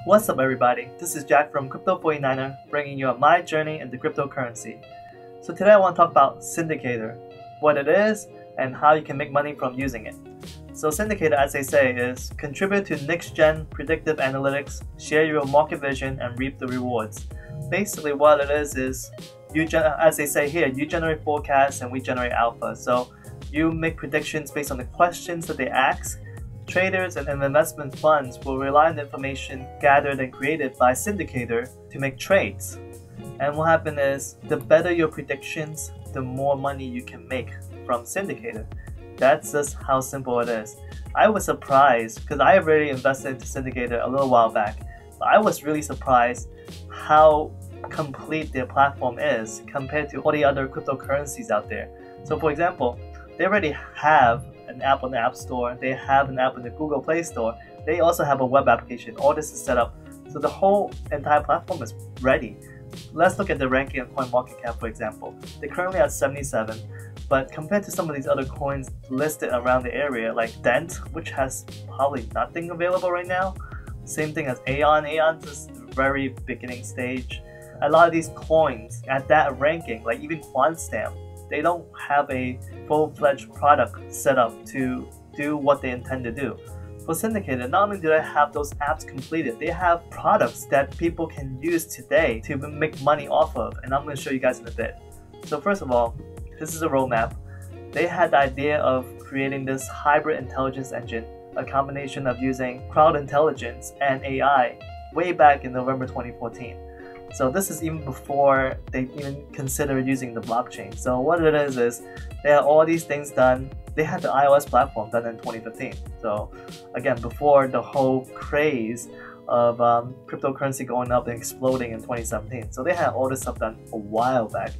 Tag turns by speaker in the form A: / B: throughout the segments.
A: What's up everybody, this is Jack from Crypto 49er bringing you on my journey into cryptocurrency. So today I want to talk about Cindicator, what it is, and how you can make money from using it. So Cindicator, as they say, is contribute to next-gen predictive analytics, share your market vision, and reap the rewards. Basically what it is as they say here, you generate forecasts and we generate alpha. So you make predictions based on the questions that they ask. Traders and investment funds will rely on the information gathered and created by Cindicator to make trades. And what happens is, the better your predictions, the more money you can make from Cindicator. That's just how simple it is. I was surprised, because I have already invested into Cindicator a little while back, but I was really surprised how complete their platform is compared to all the other cryptocurrencies out there. So for example, they already have an app on the App Store, they have an app in the Google Play Store, they also have a web application. All this is set up, so the whole entire platform is ready. Let's look at the ranking of CoinMarketCap, for example. They're currently at 77, but compared to some of these other coins listed around the area, like Dent, which has probably nothing available right now. Same thing as Aeon. Aeon's just very beginning stage. A lot of these coins at that ranking, like even QuantStamp, they don't have a full-fledged product set up to do what they intend to do. For Cindicator, not only do they have those apps completed, they have products that people can use today to make money off of, and I'm going to show you guys in a bit. So first of all, this is a roadmap. They had the idea of creating this hybrid intelligence engine, a combination of using crowd intelligence and AI way back in November 2014. So this is even before they even considered using the blockchain. So what it is they had all these things done. They had the iOS platform done in 2015. So again, before the whole craze of cryptocurrency going up and exploding in 2017. So they had all this stuff done a while back.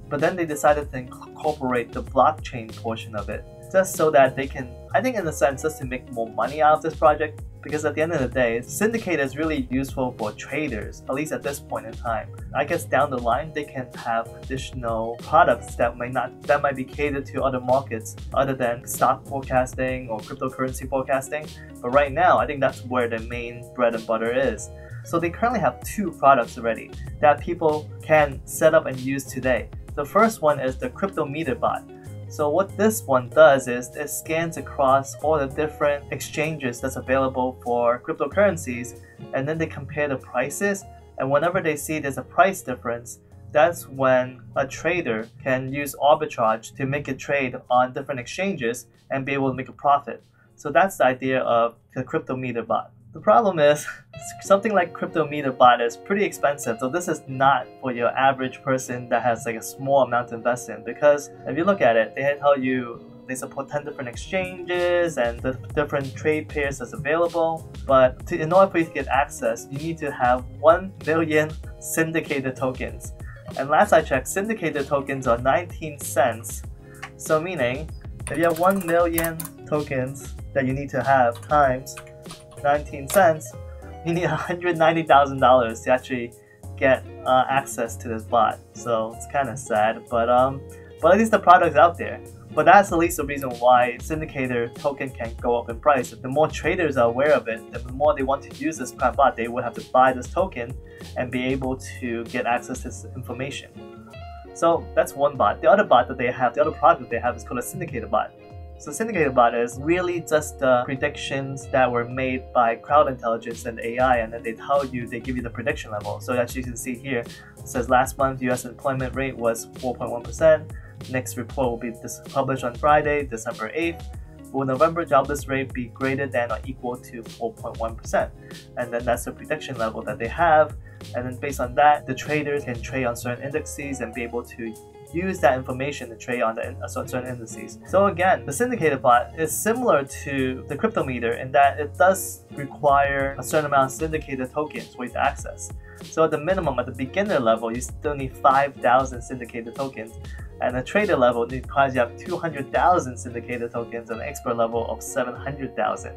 A: But then they decided to incorporate the blockchain portion of it, just so that they can, I think in a sense, just to make more money out of this project. Because at the end of the day, Cindicator is really useful for traders, at least at this point in time. I guess down the line, they can have additional products that might be catered to other markets other than stock forecasting or cryptocurrency forecasting. But right now, I think that's where the main bread and butter is. So they currently have two products already that people can set up and use today. The first one is the Crypto Meter bot. So what this one does is it scans across all the different exchanges that's available for cryptocurrencies, and then they compare the prices, and whenever they see there's a price difference, that's when a trader can use arbitrage to make a trade on different exchanges and be able to make a profit. So that's the idea of the Crypto Meter bot. The problem is, something like Crypto Meter bot is pretty expensive, so this is not for your average person that has like a small amount to invest in, because if you look at it, they tell you they support 10 different exchanges and the different trade pairs that's available, but in order for you to get access, you need to have 1 million Cindicator tokens. And last I checked, Cindicator tokens are 19 cents, so meaning if you have 1 million tokens that you need to have times 19 cents, you need $190,000 to actually get access to this bot. So it's kind of sad, but at least the product's out there. But that's at least the reason why Cindicator token can go up in price. If the more traders are aware of it, the more they want to use this kind of bot, they would have to buy this token and be able to get access to this information. So that's one bot. The other bot that they have, the other product that they have is called a Cindicator bot. So Cindicator bot is really just the predictions that were made by crowd intelligence and AI, and then they give you the prediction level. So as you can see here, it says last month US employment rate was 4.1%. Next report will be published on Friday, December 8th. Will November jobless rate be greater than or equal to 4.1%? And then that's the prediction level that they have. And then based on that, the traders can trade on certain indices and be able to use that information to trade on certain indices. So again, the Cindicator bot is similar to the Crypto Meter in that it does require a certain amount of Cindicator tokens for you to access. So at the minimum, at the beginner level, you still need 5,000 Cindicator tokens. And the trader level requires you have 200,000 Cindicator tokens, and the expert level of 700,000.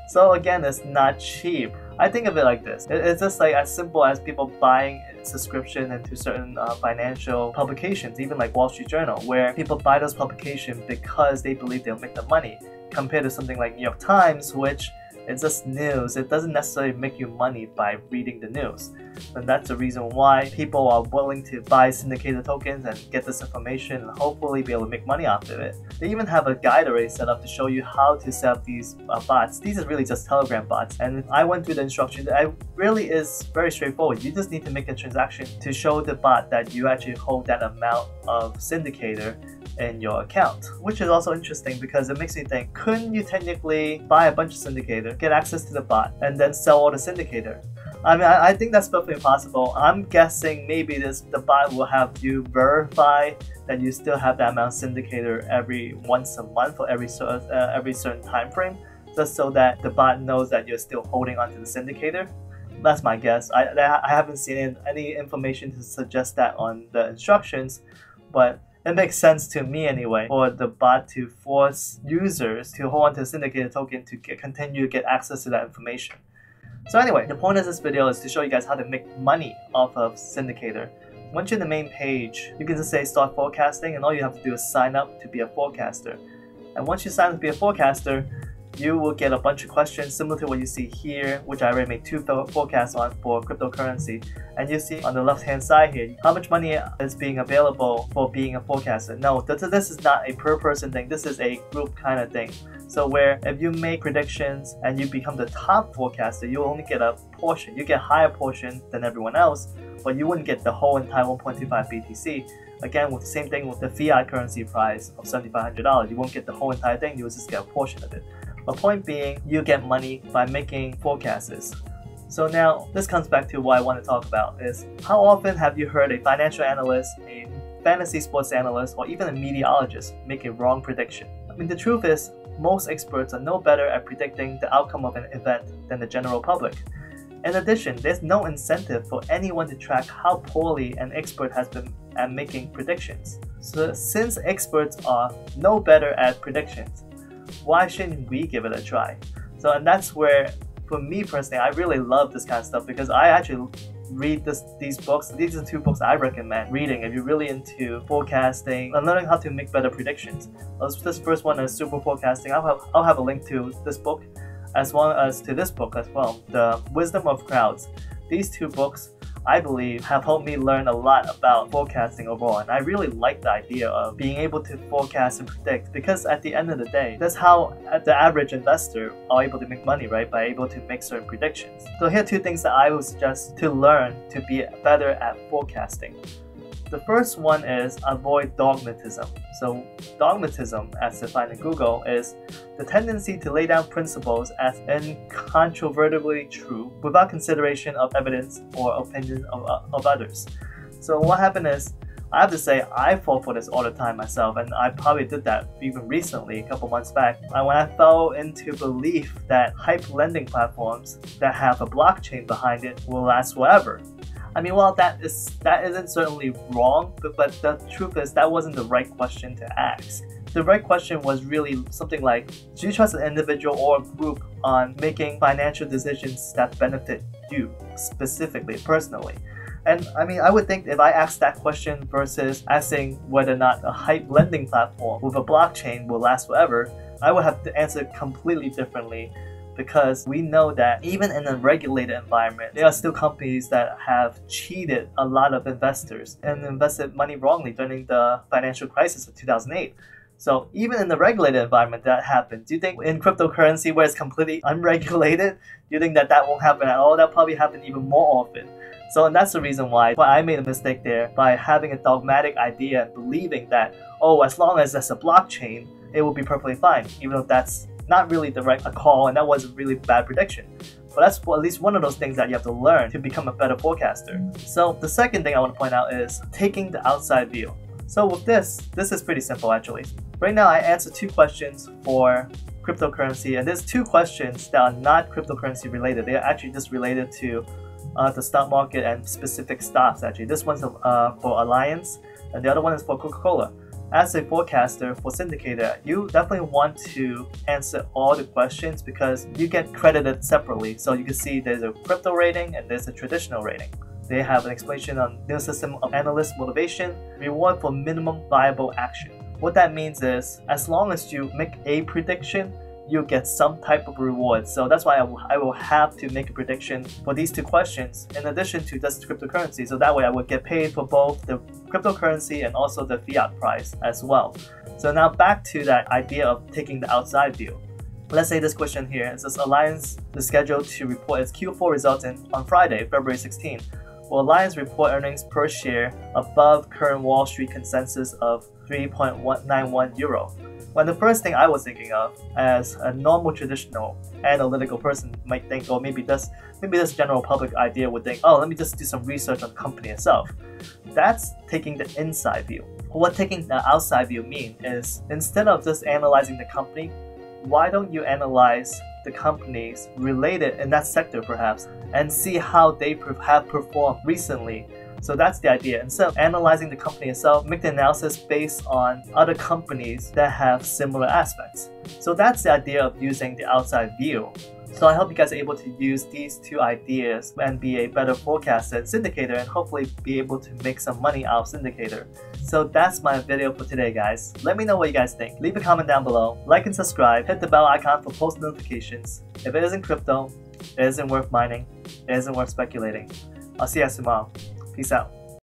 A: So again, it's not cheap. I think of it like this. It's just like as simple as people buying a subscription into certain financial publications, even like Wall Street Journal, where people buy those publications because they believe they'll make the money, compared to something like New York Times, which It's just news. It doesn't necessarily make you money by reading the news. And that's the reason why people are willing to buy Cindicator tokens and get this information and hopefully be able to make money off of it. They even have a guide already set up to show you how to set up these bots. These are really just Telegram bots. And I went through the instructions. It really is very straightforward. You just need to make a transaction to show the bot that you actually hold that amount of Cindicator in your account, which is also interesting because it makes me think, couldn't you technically buy a bunch of Cindicator, get access to the bot, and then sell all the Cindicator? I mean, I think that's perfectly possible. I'm guessing maybe the bot will have you verify that you still have that amount of Cindicator every once a month or every certain time frame, just so that the bot knows that you're still holding onto the Cindicator. That's my guess. I haven't seen any information to suggest that on the instructions, but it makes sense to me anyway for the bot to force users to hold on to the Cindicator token to continue to get access to that information. So anyway, the point of this video is to show you guys how to make money off of Cindicator. Once you're in the main page, you can just say start forecasting, and all you have to do is sign up to be a forecaster. And once you sign up to be a forecaster, you will get a bunch of questions similar to what you see here, which I already made 2 forecasts on for cryptocurrency. And you see on the left hand side here, how much money is being available for being a forecaster. No, this is not a per person thing, this is a group kind of thing. So where if you make predictions and you become the top forecaster, you only get a portion. You get a higher portion than everyone else, but you wouldn't get the whole entire 1.25 BTC. Again, with the same thing with the fiat currency price of $7,500, you won't get the whole entire thing, you will just get a portion of it. The point being, you get money by making forecasts. So now, this comes back to what I want to talk about is, how often have you heard a financial analyst, a fantasy sports analyst, or even a meteorologist make a wrong prediction? I mean, the truth is, most experts are no better at predicting the outcome of an event than the general public. In addition, there's no incentive for anyone to track how poorly an expert has been at making predictions. So since experts are no better at predictions, why shouldn't we give it a try? And that's where, for me personally, I really love this kind of stuff because I actually read these books. These are 2 books I recommend reading if you're really into forecasting and learning how to make better predictions. This first one is Super Forecasting. I'll have a link to this book as well as to this book as well, The Wisdom of Crowds. These 2 books, I believe, have helped me learn a lot about forecasting overall, and I really like the idea of being able to forecast and predict, because at the end of the day, that's how the average investor are able to make money, right? By able to make certain predictions. So here are 2 things that I would suggest to learn to be better at forecasting. The first one is avoid dogmatism. So dogmatism, as defined in Google, is the tendency to lay down principles as incontrovertibly true without consideration of evidence or opinion of others. So what happened is, I have to say, I fall for this all the time myself, and I probably did that even recently, a couple months back, when I fell into belief that hype lending platforms that have a blockchain behind it will last forever. I mean, well, that isn't certainly wrong, but the truth is that wasn't the right question to ask. The right question was really something like, do you trust an individual or a group on making financial decisions that benefit you specifically, personally? And I mean, I would think if I asked that question versus asking whether or not a hype lending platform with a blockchain will last forever, I would have to answer completely differently. Because we know that even in a regulated environment, there are still companies that have cheated a lot of investors and invested money wrongly during the financial crisis of 2008. So even in the regulated environment that happens, do you think in cryptocurrency where it's completely unregulated, do you think that won't happen at all? That'll probably happen even more often. So and that's the reason why I made a mistake there by having a dogmatic idea and believing that, oh, as long as there's a blockchain, it will be perfectly fine, even though that's not really the right call, and that was a really bad prediction. But that's at least one of those things that you have to learn to become a better forecaster. So the second thing I want to point out is taking the outside view. So with this is pretty simple actually. Right now I answered 2 questions for cryptocurrency, and there's 2 questions that are not cryptocurrency related. They are actually just related to the stock market and specific stocks actually. This one's for Alliance, and the other one is for Coca-Cola. As a forecaster for Cindicator, you definitely want to answer all the questions because you get credited separately. So you can see there's a crypto rating and there's a traditional rating. They have an explanation on new system of analyst motivation, reward for minimum viable action. What that means is, as long as you make a prediction, you get some type of reward. So that's why I will have to make a prediction for these two questions in addition to just cryptocurrency. So that way I would get paid for both the cryptocurrency and also the fiat price as well. So now back to that idea of taking the outside view. Let's say this question here, it says Alliance is scheduled to report its Q4 results on Friday, February 16. Will Alliance report earnings per share above current Wall Street consensus of 3.91 euro? When the first thing I was thinking of as a normal traditional analytical person might think, or maybe this general public idea would think, oh, let me just do some research on the company itself. That's taking the inside view. What taking the outside view mean is, instead of just analyzing the company, why don't you analyze the companies related in that sector perhaps and see how they have performed recently? So that's the idea. Instead of analyzing the company itself, make the analysis based on other companies that have similar aspects. So that's the idea of using the outside view. So I hope you guys are able to use these two ideas and be a better forecaster in Cindicator and hopefully be able to make some money out of Cindicator. So that's my video for today, guys. Let me know what you guys think. Leave a comment down below, like and subscribe, hit the bell icon for post notifications. If it isn't crypto, it isn't worth mining, it isn't worth speculating. I'll see you guys tomorrow. Peace out.